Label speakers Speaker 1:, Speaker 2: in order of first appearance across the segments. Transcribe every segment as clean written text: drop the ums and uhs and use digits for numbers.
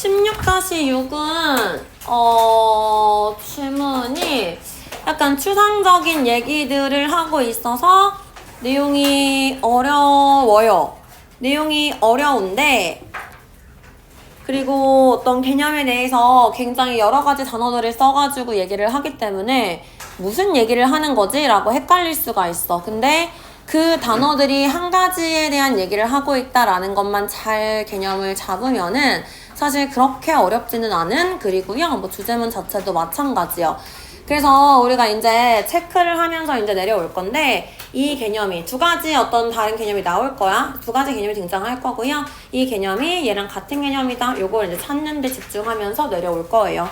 Speaker 1: 16-6은 질문이 약간 추상적인 얘기들을 하고 있어서 내용이 어려워요. 내용이 어려운데 그리고 어떤 개념에 대해서 굉장히 여러 가지 단어들을 써가지고 얘기를 하기 때문에 무슨 얘기를 하는 거지? 라고 헷갈릴 수가 있어. 근데 그 단어들이 한 가지에 대한 얘기를 하고 있다라는 것만 잘 개념을 잡으면은 사실 그렇게 어렵지는 않은 글이고요. 뭐 주제문 자체도 마찬가지요. 그래서 우리가 이제 체크를 하면서 이제 내려올 건데 이 개념이 두 가지 어떤 다른 개념이 나올 거야. 두 가지 개념이 등장할 거고요. 이 개념이 얘랑 같은 개념이다. 요걸 이제 찾는 데 집중하면서 내려올 거예요.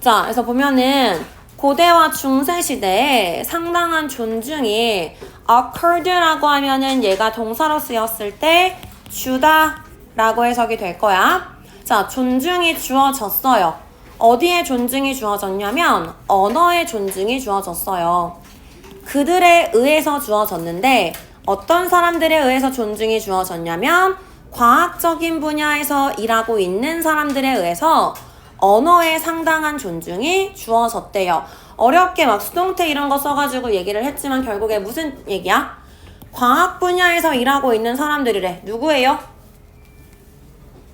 Speaker 1: 자, 그래서 보면은 고대와 중세 시대에 상당한 존중이 occurred라고 하면은 얘가 동사로 쓰였을 때 주다라고 해석이 될 거야. 자, 존중이 주어졌어요. 어디에 존중이 주어졌냐면 언어에 존중이 주어졌어요. 그들에 의해서 주어졌는데 어떤 사람들에 의해서 존중이 주어졌냐면 과학적인 분야에서 일하고 있는 사람들에 의해서 언어에 상당한 존중이 주어졌대요. 어렵게 막 수동태 이런 거 써가지고 얘기를 했지만 결국에 무슨 얘기야? 과학 분야에서 일하고 있는 사람들이래. 누구예요?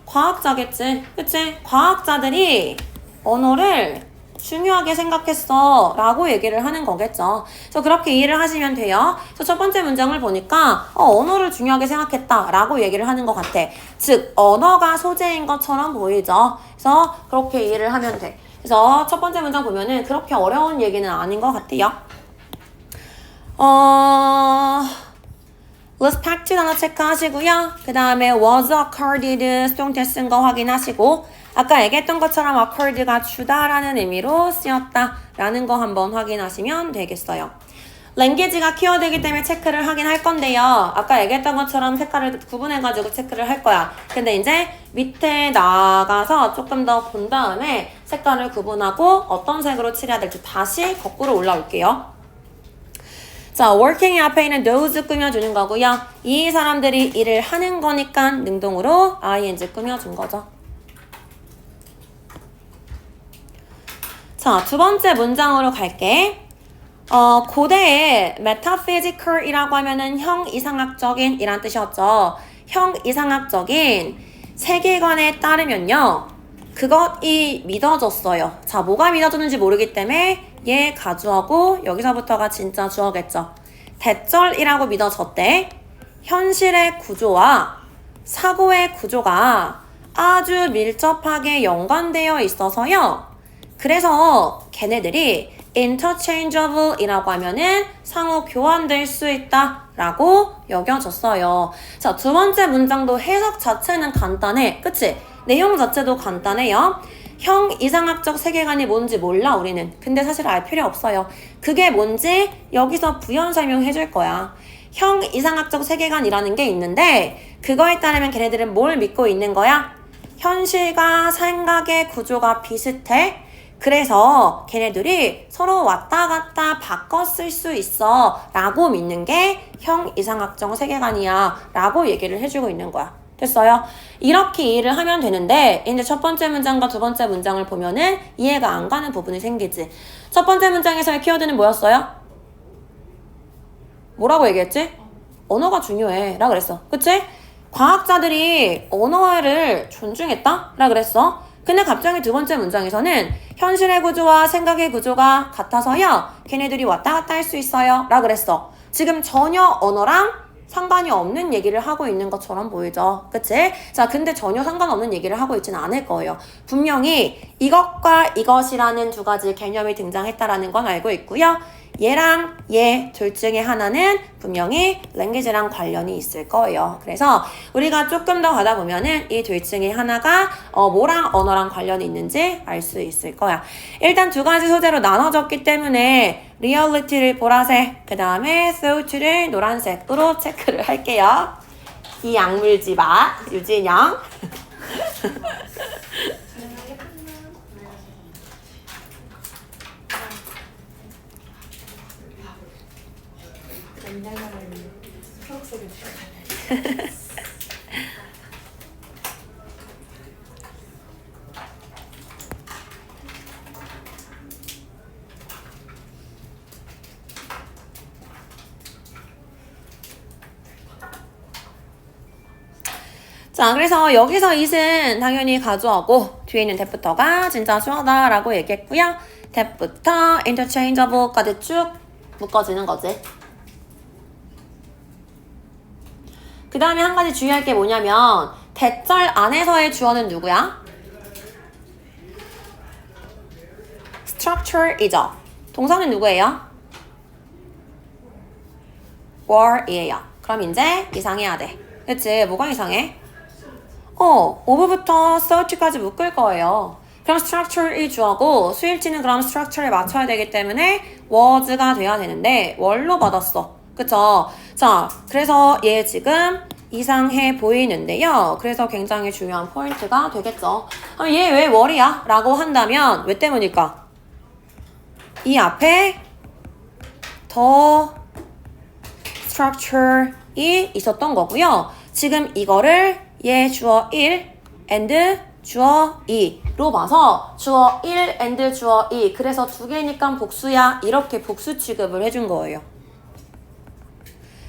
Speaker 1: 과학자겠지. 그치? 과학자들이 언어를 중요하게 생각했어 라고 얘기를 하는 거겠죠. 그래서 그렇게 이해를 하시면 돼요. 그래서 첫 번째 문장을 보니까 언어를 중요하게 생각했다 라고 얘기를 하는 것 같아. 즉 언어가 소재인 것처럼 보이죠. 그래서 그렇게 이해를 하면 돼. 그래서 첫 번째 문장 보면은 그렇게 어려운 얘기는 아닌 것 같아요. respect 단어 체크하시고요. 그 다음에 was occurred 수동태 쓴 거 확인하시고 아까 얘기했던 것처럼 occurred가 주다라는 의미로 쓰였다라는 거 한번 확인하시면 되겠어요. 랭귀지가 키워드이기 때문에 체크를 하긴 할 건데요. 아까 얘기했던 것처럼 색깔을 구분해가지고 체크를 할 거야. 근데 이제 밑에 나가서 조금 더 본 다음에 색깔을 구분하고 어떤 색으로 칠해야 될지 다시 거꾸로 올라올게요. 자, working 앞에 있는 those 꾸며주는 거고요. 이 사람들이 일을 하는 거니까 능동으로 ing 꾸며준 거죠. 자, 두 번째 문장으로 갈게. 고대에 metaphysical이라고 하면은 형이상학적인 이란 뜻이었죠. 형이상학적인 세계관에 따르면요. 그것이 믿어졌어요. 자, 뭐가 믿어졌는지 모르기 때문에 얘 가주어고 여기서부터가 진짜 주어겠죠. 대절이라고 믿어졌대. 현실의 구조와 사고의 구조가 아주 밀접하게 연관되어 있어서요. 그래서 걔네들이 interchangeable 이라고 하면은 상호 교환될 수 있다 라고 여겨졌어요. 자, 두 번째 문장도 해석 자체는 간단해. 그치? 내용 자체도 간단해요. 형 이상학적 세계관이 뭔지 몰라 우리는. 근데 사실 알 필요 없어요. 그게 뭔지 여기서 부연 설명해 줄 거야. 형 이상학적 세계관이라는 게 있는데 그거에 따르면 걔네들은 뭘 믿고 있는 거야? 현실과 생각의 구조가 비슷해. 그래서 걔네들이 서로 왔다 갔다 바꿔 쓸 수 있어 라고 믿는 게 형 이상학적 세계관이야 라고 얘기를 해주고 있는 거야. 됐어요? 이렇게 이해를 하면 되는데 이제 첫 번째 문장과 두 번째 문장을 보면은 이해가 안 가는 부분이 생기지. 첫 번째 문장에서의 키워드는 뭐였어요? 뭐라고 얘기했지? 언어가 중요해 라 그랬어. 그치? 과학자들이 언어를 존중했다 라 그랬어. 근데 갑자기 두 번째 문장에서는 현실의 구조와 생각의 구조가 같아서요. 걔네들이 왔다 갔다 할 수 있어요 라 그랬어. 지금 전혀 언어랑 상관이 없는 얘기를 하고 있는 것처럼 보이죠. 그치? 자, 근데 전혀 상관없는 얘기를 하고 있지는 않을 거예요. 분명히 이것과 이것이라는 두 가지 개념이 등장했다라는 건 알고 있고요. 얘랑 얘 둘 중에 하나는 분명히 랭귀지랑 관련이 있을 거예요. 그래서 우리가 조금 더 가다 보면은 이 둘 중에 하나가 뭐랑 언어랑 관련이 있는지 알 수 있을 거야. 일단 두 가지 소재로 나눠졌기 때문에 리얼리티를 보라색, 그 다음에 thought를 노란색으로 체크를 할게요. 이 약물지 마, 유진영. 자, 그래서 여기서 it은 당연히 가주어고 뒤에 있는 that부터가 진짜 주어다라고 얘기했고요. that부터 interchangeable까지 쭉 묶어지는 거지. 그 다음에 한 가지 주의할 게 뭐냐면 that절 안에서의 주어는 누구야? structure이죠. 동사는 누구예요? were이에요. 그럼 이제 이상해야 돼. 그치? 뭐가 이상해? of부터 search까지 묶을 거예요. 그럼 structure이 주어고 수일치는 그럼 structure에 맞춰야 되기 때문에 was가 돼야 되는데 were로 받았어. 그쵸? 자, 그래서 얘 지금 이상해 보이는데요. 그래서 굉장히 중요한 포인트가 되겠죠. 그럼 얘 왜 were이야? 라고 한다면 왜 때문일까? 이 앞에 더 structure이 있었던 거고요. 지금 이거를 얘 주어 1 and 주어 2로 봐서 주어 1 and 주어 2 그래서 두 개니까 복수야 이렇게 복수 취급을 해준 거예요.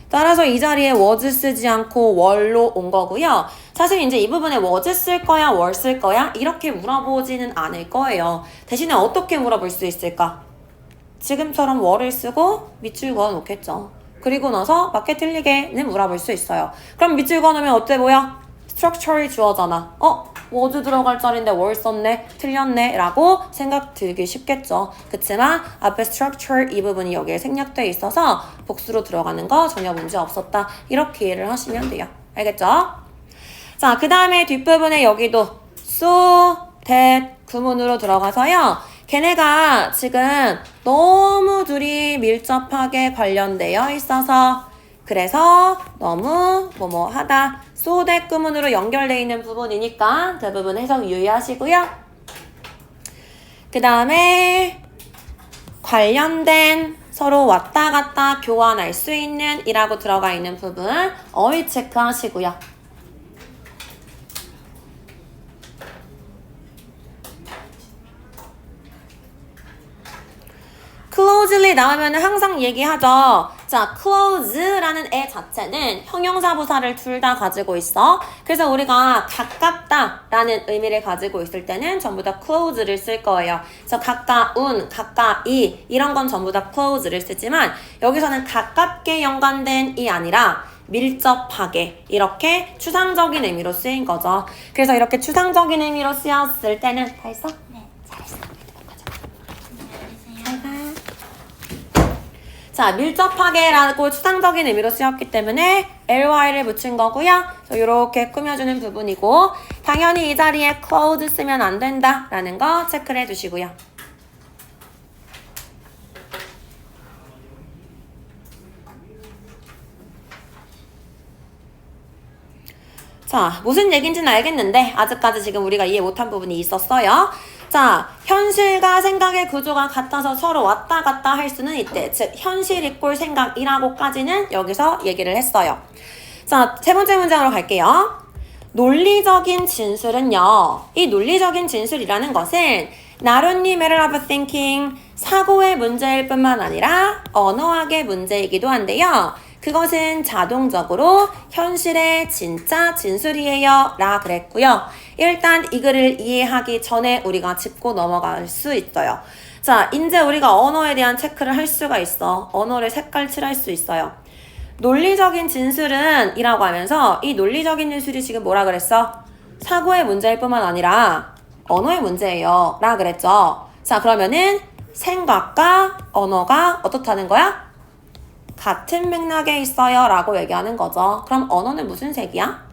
Speaker 1: 따라서 이 자리에 was 쓰지 않고 were로 온 거고요. 사실 이제 이 부분에 was 쓸 거야, were 쓸 거야 이렇게 물어보지는 않을 거예요. 대신에 어떻게 물어볼 수 있을까? 지금처럼 were를 쓰고 밑줄 그어 놓겠죠. 그리고 나서 맞게 틀리게는 물어볼 수 있어요. 그럼 밑줄 그어 놓으면 어때 보여? structure이 주어잖아. was 들어갈 자리인데 were 썼네? 틀렸네? 라고 생각 들기 쉽겠죠. 그치만 앞에 structure 이 부분이 여기에 생략돼 있어서 복수로 들어가는 거 전혀 문제 없었다. 이렇게 이해를 하시면 돼요. 알겠죠? 자, 그 다음에 뒷부분에 여기도 so, that 구문으로 들어가서요. 걔네가 지금 너무 둘이 밀접하게 관련되어 있어서 그래서 너무 뭐뭐하다 so that 구문으로 연결되어 있는 부분이니까 대부분 해석 유의하시고요. 그 다음에 관련된 서로 왔다 갔다 교환할 수 있는 이라고 들어가 있는 부분 어휘 체크하시고요. closely 나오면 항상 얘기하죠. 자, close라는 애 자체는 형용사 부사를 둘 다 가지고 있어. 그래서 우리가 가깝다 라는 의미를 가지고 있을 때는 전부 다 close를 쓸 거예요. 그래서 가까운, 가까이 이런 건 전부 다 close를 쓰지만 여기서는 가깝게 연관된 이 아니라 밀접하게 이렇게 추상적인 의미로 쓰인 거죠. 그래서 이렇게 추상적인 의미로 쓰였을 때는 다 했어?
Speaker 2: 네.
Speaker 1: 잘했어. 자, 밀접하게라고 추상적인 의미로 쓰였기 때문에 ly를 붙인 거고요. 이렇게 꾸며주는 부분이고 당연히 이 자리에 close 쓰면 안 된다라는 거 체크를 해주시고요. 자, 무슨 얘기인지는 알겠는데 아직까지 지금 우리가 이해 못한 부분이 있었어요. 자, 현실과 생각의 구조가 같아서 서로 왔다 갔다 할 수는 있대. 즉, 현실 이꼴 생각이라고까지는 여기서 얘기를 했어요. 자, 세 번째 문장으로 갈게요. 논리적인 진술은요. 이 논리적인 진술이라는 것은 not only matter of thinking, 사고의 문제일 뿐만 아니라 언어학의 문제이기도 한데요. 그것은 자동적으로 현실의 진짜 진술이에요 라 그랬고요. 일단 이 글을 이해하기 전에 우리가 짚고 넘어갈 수 있어요. 자, 이제 우리가 언어에 대한 체크를 할 수가 있어. 언어를 색깔칠할 수 있어요. 논리적인 진술은 이라고 하면서 이 논리적인 진술이 지금 뭐라 그랬어? 사고의 문제일 뿐만 아니라 언어의 문제예요 라 그랬죠. 자, 그러면은 생각과 언어가 어떻다는 거야? 같은 맥락에 있어요 라고 얘기하는 거죠. 그럼 언어는 무슨 색이야?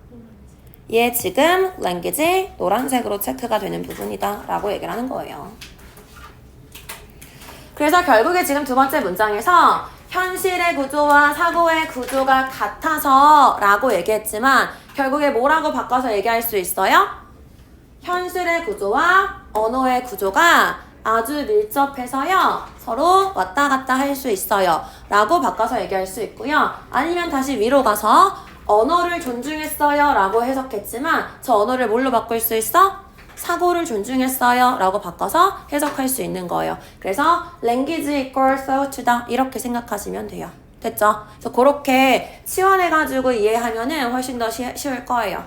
Speaker 1: 얘 지금 language 노란색으로 체크가 되는 부분이다 라고 얘기를 하는 거예요. 그래서 결국에 지금 두 번째 문장에서 현실의 구조와 사고의 구조가 같아서 라고 얘기했지만 결국에 뭐라고 바꿔서 얘기할 수 있어요? 현실의 구조와 언어의 구조가 아주 밀접해서요. 서로 왔다 갔다 할 수 있어요. 라고 바꿔서 얘기할 수 있고요. 아니면 다시 위로 가서 언어를 존중했어요. 라고 해석했지만 저 언어를 뭘로 바꿀 수 있어? 사고를 존중했어요. 라고 바꿔서 해석할 수 있는 거예요. 그래서 language equals thought다. 이렇게 생각하시면 돼요. 됐죠? 그래서 그렇게 치환해가지고 이해하면은 훨씬 더 쉬울 거예요.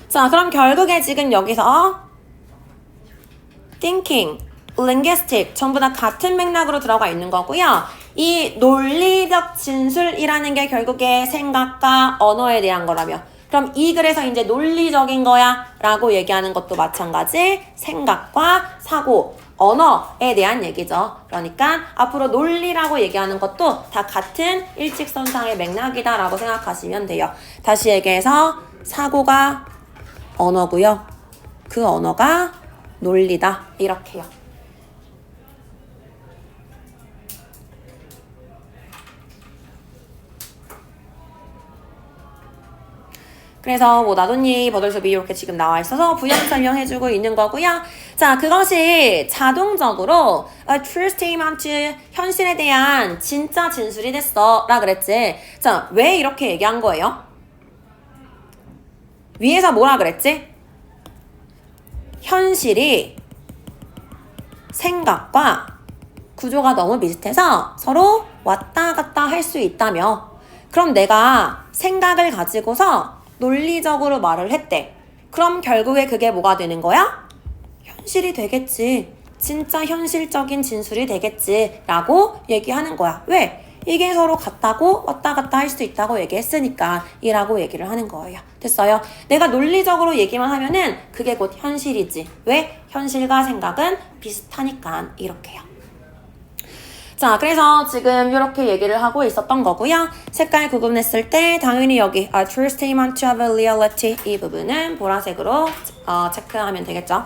Speaker 1: 자, 그럼 결국에 지금 여기서 thinking, linguistic 전부 다 같은 맥락으로 들어가 있는 거고요. 이 논리적 진술이라는 게 결국에 생각과 언어에 대한 거라며. 그럼 이 글에서 이제 논리적인 거야 라고 얘기하는 것도 마찬가지 생각과 사고, 언어에 대한 얘기죠. 그러니까 앞으로 논리라고 얘기하는 것도 다 같은 일직선상의 맥락이다 라고 생각하시면 돼요. 다시 얘기해서 사고가 언어고요. 그 언어가 논리다. 이렇게요. 그래서 뭐 나뭇잎, 버들소비 이렇게 지금 나와 있어서 부연 설명해주고 있는 거고요. 자, 그것이 자동적으로 a true statement, 현실에 대한 진짜 진술이 됐어 라 그랬지. 자, 왜 이렇게 얘기한 거예요? 위에서 뭐라 그랬지? 현실이 생각과 구조가 너무 비슷해서 서로 왔다 갔다 할 수 있다며. 그럼 내가 생각을 가지고서 논리적으로 말을 했대. 그럼 결국에 그게 뭐가 되는 거야? 현실이 되겠지. 진짜 현실적인 진술이 되겠지. 라고 얘기하는 거야. 왜? 이게 서로 같다고 왔다 갔다 할 수 있다고 얘기했으니까 이라고 얘기를 하는 거예요. 됐어요? 내가 논리적으로 얘기만 하면은 그게 곧 현실이지. 왜? 현실과 생각은 비슷하니까 이렇게요. 자, 그래서 지금 이렇게 얘기를 하고 있었던 거고요. 색깔 구분했을 때 당연히 여기 a true statement of reality 이 부분은 보라색으로 체크하면 되겠죠.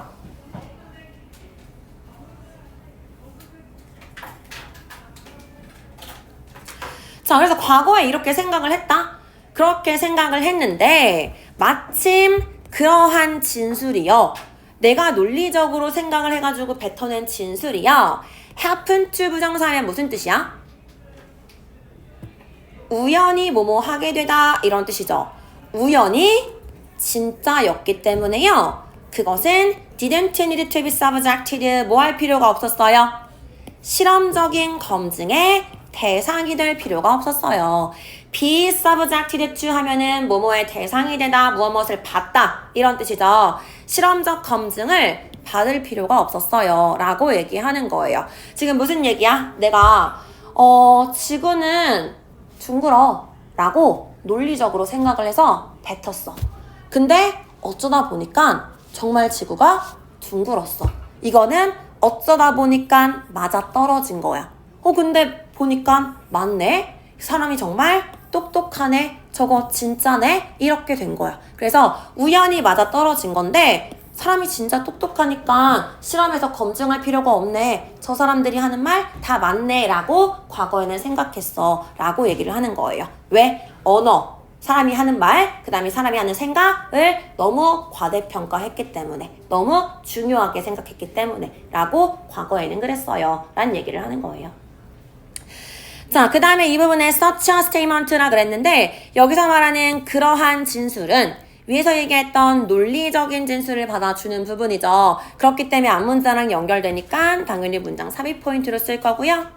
Speaker 1: 자, 그래서 과거에 이렇게 생각을 했다. 그렇게 생각을 했는데 마침 그러한 진술이요. 내가 논리적으로 생각을 해가지고 뱉어낸 진술이요. happen to 부정사면 무슨 뜻이야? 우연히 뭐뭐 하게 되다 이런 뜻이죠. 우연히 진짜였기 때문에요. 그것은 didn't need to be subjected 뭐 할 필요가 없었어요. 실험적인 검증의 대상이 될 필요가 없었어요. be subjected to 하면은 뭐뭐의 대상이 되다, 무엇을 봤다 이런 뜻이죠. 실험적 검증을 받을 필요가 없었어요 라고 얘기하는 거예요. 지금 무슨 얘기야? 내가 지구는 둥글어 라고 논리적으로 생각을 해서 뱉었어. 근데 어쩌다 보니까 정말 지구가 둥글었어. 이거는 어쩌다 보니까 맞아 떨어진 거야. 근데 보니까 맞네? 사람이 정말 똑똑하네? 저거 진짜네? 이렇게 된 거야. 그래서 우연히 맞아 떨어진 건데 사람이 진짜 똑똑하니까 실험에서 검증할 필요가 없네. 저 사람들이 하는 말 다 맞네 라고 과거에는 생각했어 라고 얘기를 하는 거예요. 왜? 언어, 사람이 하는 말, 그 다음에 사람이 하는 생각을 너무 과대평가했기 때문에, 너무 중요하게 생각했기 때문에 라고 과거에는 그랬어요 라는 얘기를 하는 거예요. 자, 그 다음에 이 부분에 such a statement라 그랬는데 여기서 말하는 그러한 진술은 위에서 얘기했던 논리적인 진술을 받아주는 부분이죠. 그렇기 때문에 앞문자랑 연결되니까 당연히 문장 삽입 포인트로 쓸 거고요.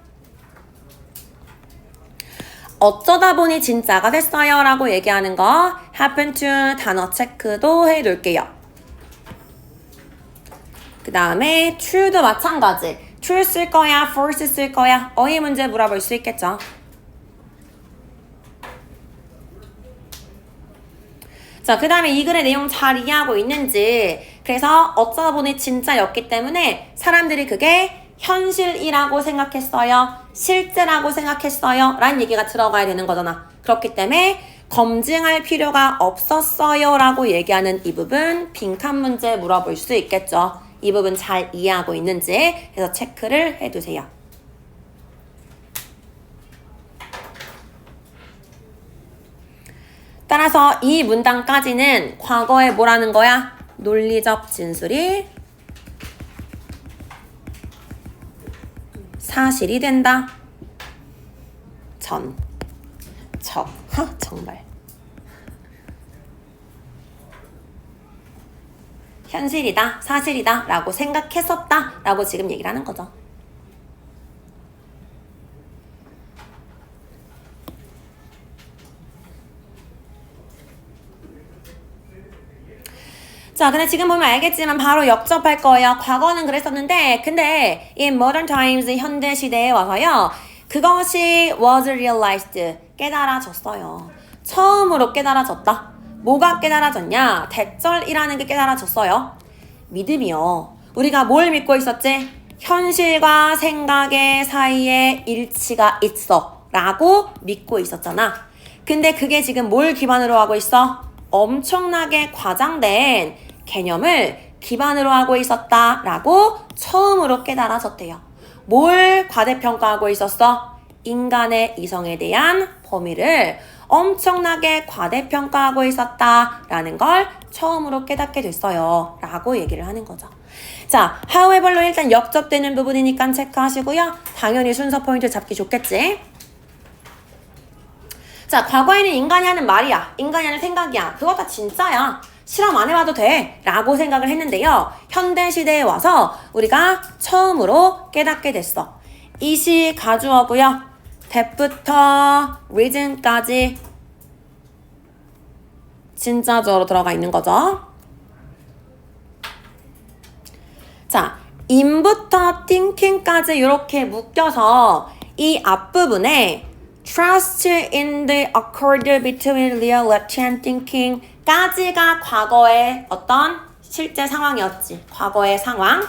Speaker 1: 어쩌다 보니 진짜가 됐어요 라고 얘기하는 거 happen to 단어 체크도 해둘게요. 그 다음에 true도 마찬가지. true 쓸 거야, false 쓸 거야. 어휘 문제 물어볼 수 있겠죠. 자, 그 다음에 이 글의 내용 잘 이해하고 있는지. 그래서 어쩌다 보니 진짜였기 때문에 사람들이 그게 현실이라고 생각했어요. 실제라고 생각했어요. 라는 얘기가 들어가야 되는 거잖아. 그렇기 때문에 검증할 필요가 없었어요. 라고 얘기하는 이 부분 빈칸 문제 물어볼 수 있겠죠. 이 부분 잘 이해하고 있는지. 그래서 체크를 해두세요. 따라서 이 문단까지는 과거에 뭐라는 거야? 논리적 진술이 사실이 된다. 정말. 현실이다, 사실이다 라고 생각했었다 라고 지금 얘기를 하는 거죠. 자, 근데 지금 보면 알겠지만 바로 역접할 거예요. 과거는 그랬었는데, 근데 in modern times, 현대 시대에 와서요. 그것이 was realized, 깨달아졌어요. 처음으로 깨달아졌다. 뭐가 깨달아졌냐? 대절이라는 게 깨달아졌어요. 믿음이요. 우리가 뭘 믿고 있었지? 현실과 생각의 사이에 일치가 있어. 라고 믿고 있었잖아. 근데 그게 지금 뭘 기반으로 하고 있어? 엄청나게 과장된 개념을 기반으로 하고 있었다라고 처음으로 깨달아졌대요. 뭘 과대평가하고 있었어? 인간의 이성에 대한 범위를 엄청나게 과대평가하고 있었다라는 걸 처음으로 깨닫게 됐어요. 라고 얘기를 하는 거죠. 자, however로 일단 역접되는 부분이니까 체크하시고요. 당연히 순서 포인트 잡기 좋겠지? 자, 과거에는 인간이 하는 말이야. 인간이 하는 생각이야. 그거 다 진짜야. 실험 안 해봐도 돼. 라고 생각을 했는데요. 현대시대에 와서 우리가 처음으로 깨닫게 됐어. 이시 가주어고요. that부터 reason까지 진짜적으로 들어가 있는 거죠. 자, in부터 thinking까지 이렇게 묶여서 이 앞부분에 trust in the accord between reality and thinking 까지가 과거의 어떤 실제 상황이었지. 과거의 상황.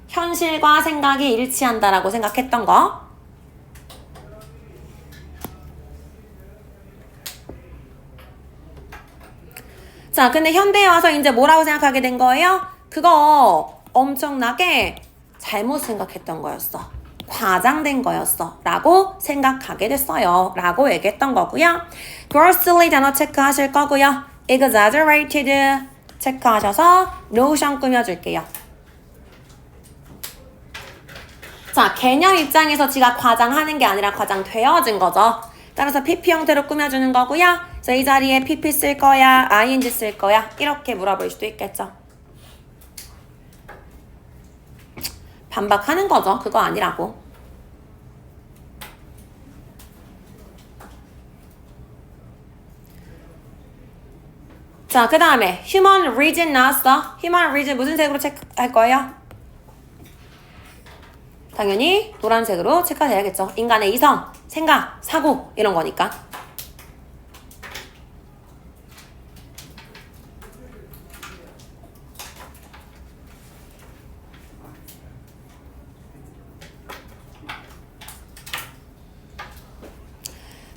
Speaker 1: 현실과 생각이 일치한다라고 생각했던 거. 자, 근데 현대에 와서 이제 뭐라고 생각하게 된 거예요? 그거 엄청나게 잘못 생각했던 거였어. 과장된 거였어. 라고 생각하게 됐어요. 라고 얘기했던 거고요. grossly 단어 체크하실 거고요. exaggerated 체크하셔서 notion 꾸며줄게요. 자, 개념 입장에서 지가 과장하는 게 아니라 과장되어진 거죠. 따라서 PP 형태로 꾸며주는 거고요. 그래서 이 자리에 PP 쓸 거야? ing 쓸 거야? 이렇게 물어볼 수도 있겠죠. 반박하는 거죠. 그거 아니라고. 자, 그 다음에 human reason 나왔어. human reason 무슨 색으로 체크할 거예요? 당연히 노란색으로 체크해야겠죠. 인간의 이성, 생각, 사고 이런 거니까.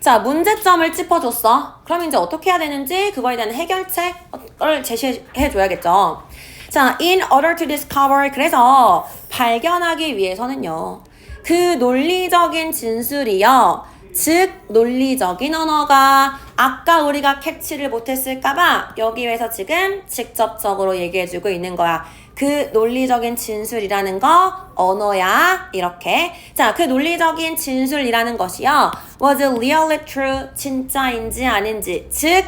Speaker 1: 자, 문제점을 짚어줬어. 그럼 이제 어떻게 해야 되는지 그거에 대한 해결책을 제시해 줘야겠죠. 자, in order to discover, 그래서 발견하기 위해서는요. 그 논리적인 진술이요. 즉 논리적인 언어가 아까 우리가 캐치를 못했을까봐 여기에서 지금 직접적으로 얘기해주고 있는 거야. 그 논리적인 진술이라는 거 언어야. 이렇게. 자, 그 논리적인 진술이라는 것이요. was really true, 진짜인지 아닌지, 즉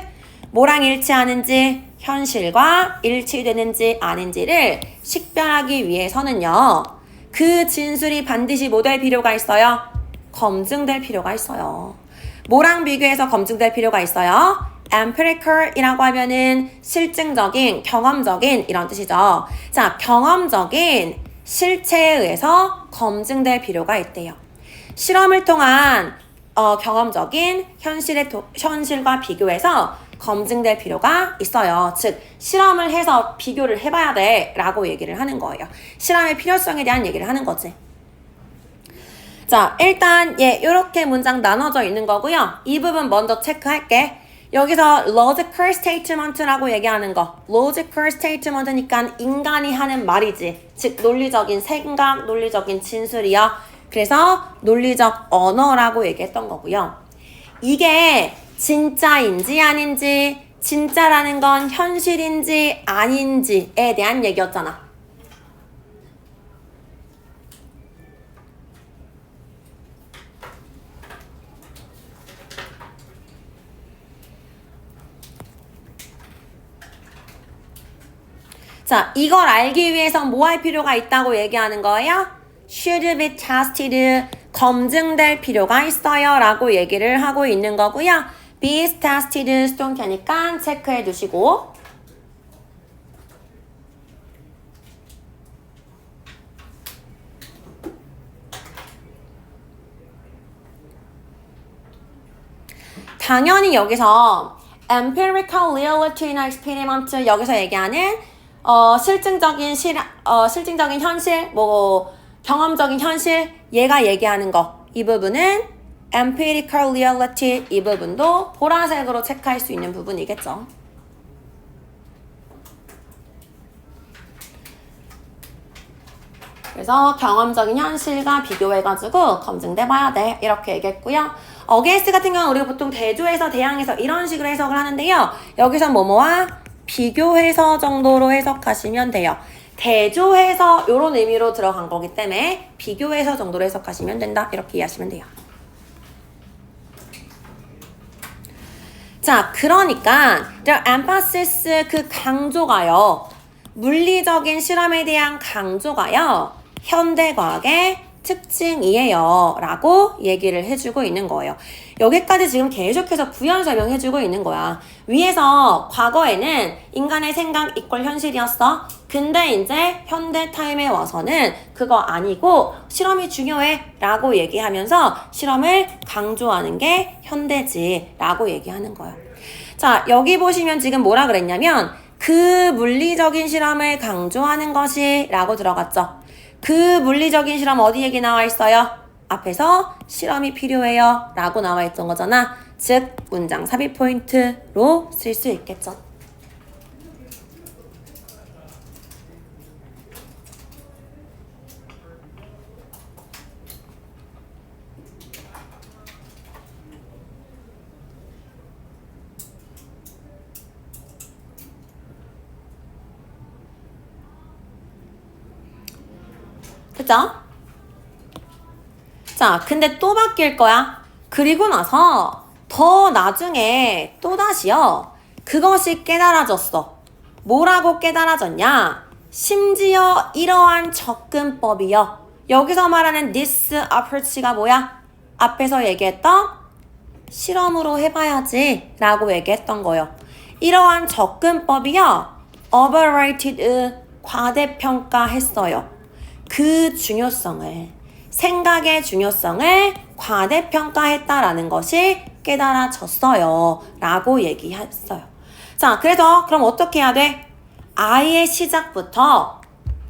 Speaker 1: 뭐랑 일치하는지, 현실과 일치되는지 아닌지를 식별하기 위해서는요. 그 진술이 반드시 뭐 될 필요가 있어요? 검증될 필요가 있어요. 뭐랑 비교해서 검증될 필요가 있어요? empirical이라고 하면은 실증적인, 경험적인 이런 뜻이죠. 자, 경험적인 실체에 의해서 검증될 필요가 있대요. 실험을 통한 경험적인 현실과 비교해서 검증될 필요가 있어요. 즉, 실험을 해서 비교를 해봐야 돼 라고 얘기를 하는 거예요. 실험의 필요성에 대한 얘기를 하는 거지. 자, 일단 이렇게 문장 나눠져 있는 거고요. 이 부분 먼저 체크할게. 여기서 logical statement라고 얘기하는 거. logical statement니까 인간이 하는 말이지. 즉, 논리적인 생각, 논리적인 진술이요. 그래서 논리적 언어라고 얘기했던 거고요. 이게 진짜인지 아닌지, 진짜라는 건 현실인지 아닌지에 대한 얘기였잖아. 자, 이걸 알기 위해서 뭐 할 필요가 있다고 얘기하는 거예요? should be tested, 검증될 필요가 있어요 라고 얘기를 하고 있는 거고요. be tested 수동태니까 체크해 두시고, 당연히 여기서 empirical reality나 experiment 여기서 얘기하는 실증적인 현실, 뭐 경험적인 현실 얘가 얘기하는 거 이 부분은 empirical reality 이 부분도 보라색으로 체크할 수 있는 부분이겠죠. 그래서 경험적인 현실과 비교해가지고 검증돼 봐야 돼. 이렇게 얘기했고요. 어게인스트 같은 경우는 우리가 보통 대조해서 대항해서 이런 식으로 해석을 하는데요. 여기서 뭐뭐와 비교해서 정도로 해석하시면 돼요. 대조해서 이런 의미로 들어간 거기 때문에 비교해서 정도로 해석하시면 된다. 이렇게 이해하시면 돼요. 자, 그러니까 the emphasis 그 강조가요. 물리적인 실험에 대한 강조가요. 현대과학의 특징이에요 라고 얘기를 해주고 있는 거예요. 여기까지 지금 계속해서 부연 설명해주고 있는 거야. 위에서 과거에는 인간의 생각 이퀄 현실이었어. 근데 이제 현대 타임에 와서는 그거 아니고 실험이 중요해 라고 얘기하면서 실험을 강조하는 게 현대지 라고 얘기하는 거예요. 자, 여기 보시면 지금 뭐라 그랬냐면 그 물리적인 실험을 강조하는 것이 라고 들어갔죠. 그 물리적인 실험 어디 얘기 나와 있어요? 앞에서 실험이 필요해요 라고 나와 있던 거잖아. 즉 문장 삽입 포인트로 쓸 수 있겠죠. 그죠? 자, 근데 또 바뀔 거야. 그리고 나서 더 나중에 또다시요. 그것이 깨달아졌어. 뭐라고 깨달아졌냐? 심지어 이러한 접근법이요. 여기서 말하는 this approach가 뭐야? 앞에서 얘기했던 실험으로 해봐야지 라고 얘기했던 거예요. 이러한 접근법이요. overrated, 과대평가했어요. 그 중요성을, 생각의 중요성을 과대평가했다라는 것이 깨달아졌어요 라고 얘기했어요. 자, 그래서 그럼 어떻게 해야 돼? 아예 시작부터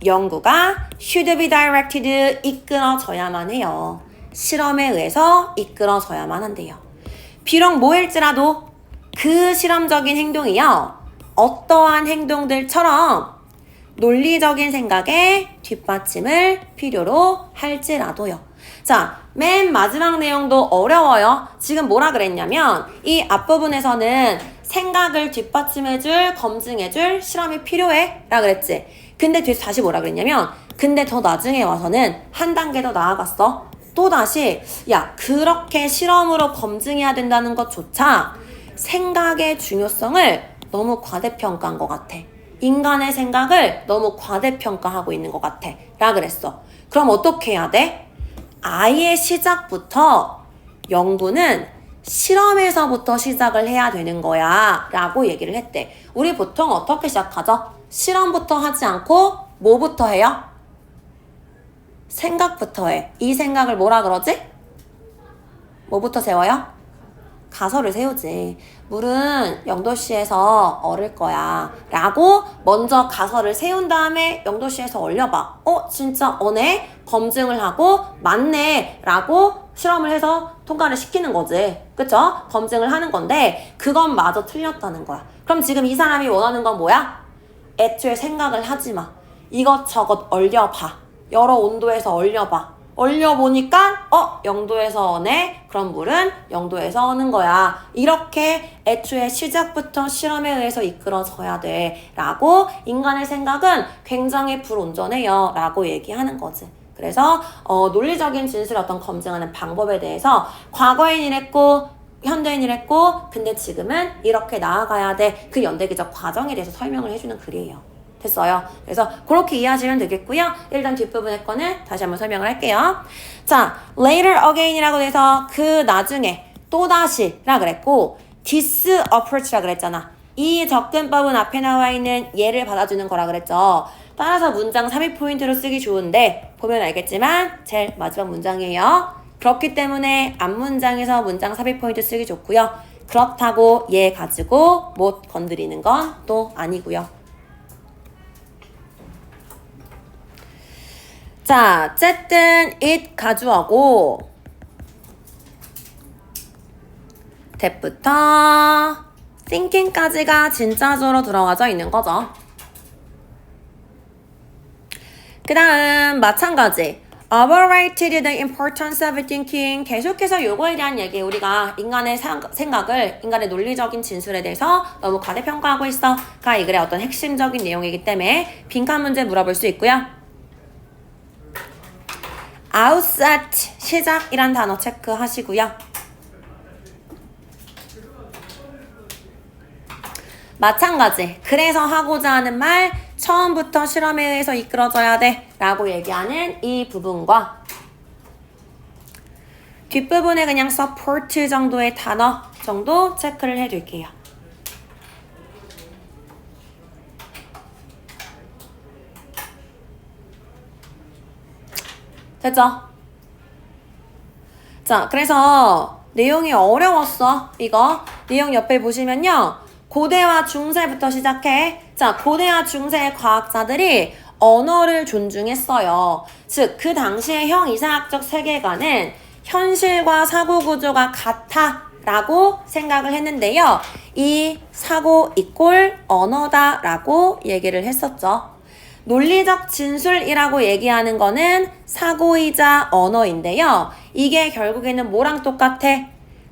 Speaker 1: 연구가 should be directed, 이끌어져야만 해요. 실험에 의해서 이끌어져야만 한대요. 비록 뭐일지라도 그 실험적인 행동이요. 어떠한 행동들처럼 논리적인 생각에 뒷받침을 필요로 할지라도요. 자, 맨 마지막 내용도 어려워요. 지금 뭐라 그랬냐면 이 앞부분에서는 생각을 뒷받침해줄, 검증해줄 실험이 필요해 라 그랬지. 근데 뒤에서 다시 뭐라 그랬냐면 근데 더 나중에 와서는 한 단계 더 나아갔어. 또다시 야, 그렇게 실험으로 검증해야 된다는 것조차 생각의 중요성을 너무 과대평가한 것 같아. 인간의 생각을 너무 과대평가하고 있는 것 같아 라 그랬어. 그럼 어떻게 해야 돼? 아예 시작부터 연구는 실험에서부터 시작을 해야 되는 거야 라고 얘기를 했대. 우리 보통 어떻게 시작하죠? 실험부터 하지 않고 뭐부터 해요? 생각부터 해. 이 생각을 뭐라 그러지? 뭐부터 세워요? 가설을 세우지. 물은 0도씨에서 얼을 거야 라고 먼저 가설을 세운 다음에 0도씨에서 얼려봐. 진짜 어네? 검증을 하고 맞네 라고 실험을 해서 통과를 시키는 거지. 그쵸? 검증을 하는 건데 그건 마저 틀렸다는 거야. 그럼 지금 이 사람이 원하는 건 뭐야? 애초에 생각을 하지 마. 이것저것 얼려봐. 여러 온도에서 얼려봐. 얼려보니까 0도에서 어네? 그럼 물은 0도에서 어는 거야. 이렇게 애초에 시작부터 실험에 의해서 이끌어져야 돼 라고 인간의 생각은 굉장히 불온전해요 라고 얘기하는 거지. 그래서 논리적인 진실을 어떤 검증하는 방법에 대해서 과거엔 이랬고 현대엔 이랬고 근데 지금은 이렇게 나아가야 돼. 그 연대기적 과정에 대해서 설명을 해주는 글이에요. 됐어요. 그래서 그렇게 이해하시면 되겠고요. 일단 뒷부분의 거는 다시 한번 설명을 할게요. 자, later again이라고 해서 그 나중에 또다시라 그랬고 this approach라 그랬잖아. 이 접근법은 앞에 나와 있는 예를 받아주는 거라 그랬죠. 따라서 문장 삽입 포인트로 쓰기 좋은데 보면 알겠지만 제일 마지막 문장이에요. 그렇기 때문에 앞문장에서 문장 삽입 포인트 쓰기 좋고요. 그렇다고 얘 가지고 못 건드리는 건 또 아니고요. 자, 어쨌든 it 가주어고 that부터 thinking까지가 진짜적으로 들어가져 있는 거죠. 그 다음 마찬가지 overrated the importance of thinking. 계속해서 요거에 대한 얘기, 우리가 인간의 생각을, 인간의 논리적인 진술에 대해서 너무 과대평가하고 있어가 이 글의 어떤 핵심적인 내용이기 때문에 빈칸 문제 물어볼 수 있고요. outset 시작이란 단어 체크하시고요. 마찬가지 그래서 하고자 하는 말 처음부터 실험에 의해서 이끌어져야 돼 라고 얘기하는 이 부분과 뒷부분에 그냥 support 정도의 단어 정도 체크를 해둘게요. 됐죠? 자, 그래서 내용이 어려웠어. 이거 내용 옆에 보시면요. 고대와 중세부터 시작해. 자, 고대와 중세의 과학자들이 언어를 존중했어요. 즉, 그 당시의 형이상학적 세계관은 현실과 사고 구조가 같아 라고 생각을 했는데요. 이 사고 이꼴 언어다 라고 얘기를 했었죠. 논리적 진술이라고 얘기하는 거는 사고이자 언어인데요. 이게 결국에는 뭐랑 똑같아?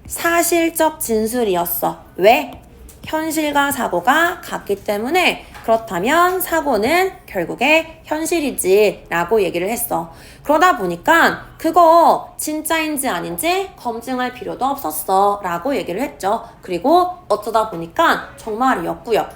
Speaker 1: 사실적 진술이었어. 왜? 현실과 사고가 같기 때문에 그렇다면 사고는 결국에 현실이지 라고 얘기를 했어. 그러다 보니까 그거 진짜인지 아닌지 검증할 필요도 없었어 라고 얘기를 했죠. 그리고 어쩌다 보니까 정말이었고요.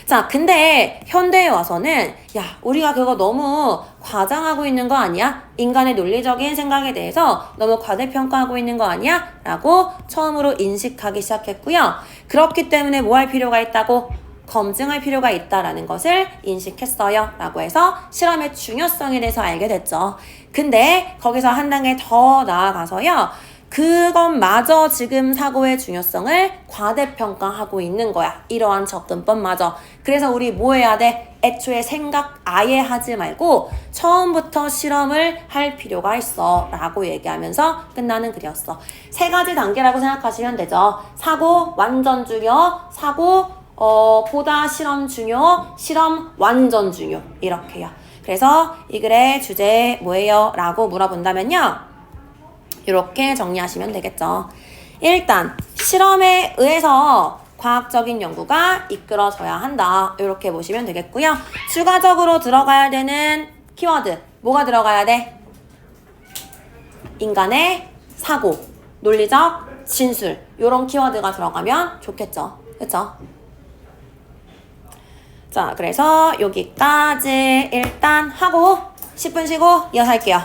Speaker 1: 자, 근데 현대에 와서는 야, 우리가 그거 너무 과장하고 있는 거 아니야? 인간의 논리적인 생각에 대해서 너무 과대평가하고 있는 거 아니야? 라고 처음으로 인식하기 시작했고요. 그렇기 때문에 뭐 할 필요가 있다고? 검증할 필요가 있다라는 것을 인식했어요. 라고 해서 실험의 중요성에 대해서 알게 됐죠. 근데 거기서 한 단계 더 나아가서요. 그것마저 지금 사고의 중요성을 과대평가하고 있는 거야. 이러한 접근법마저. 그래서 우리 뭐 해야 돼? 애초에 생각 아예 하지 말고 처음부터 실험을 할 필요가 있어 라고 얘기하면서 끝나는 글이었어. 세 가지 단계라고 생각하시면 되죠. 사고 완전 중요, 사고 보다 실험 중요, 실험 완전 중요 이렇게요. 그래서 이 글의 주제 뭐예요? 라고 물어본다면요. 이렇게 정리하시면 되겠죠. 일단 실험에 의해서 과학적인 연구가 이끌어져야 한다. 이렇게 보시면 되겠고요. 추가적으로 들어가야 되는 키워드 뭐가 들어가야 돼? 인간의 사고, 논리적 진술 이런 키워드가 들어가면 좋겠죠. 그렇죠? 자, 그래서 여기까지 일단 하고 10분 쉬고 이어서 할게요.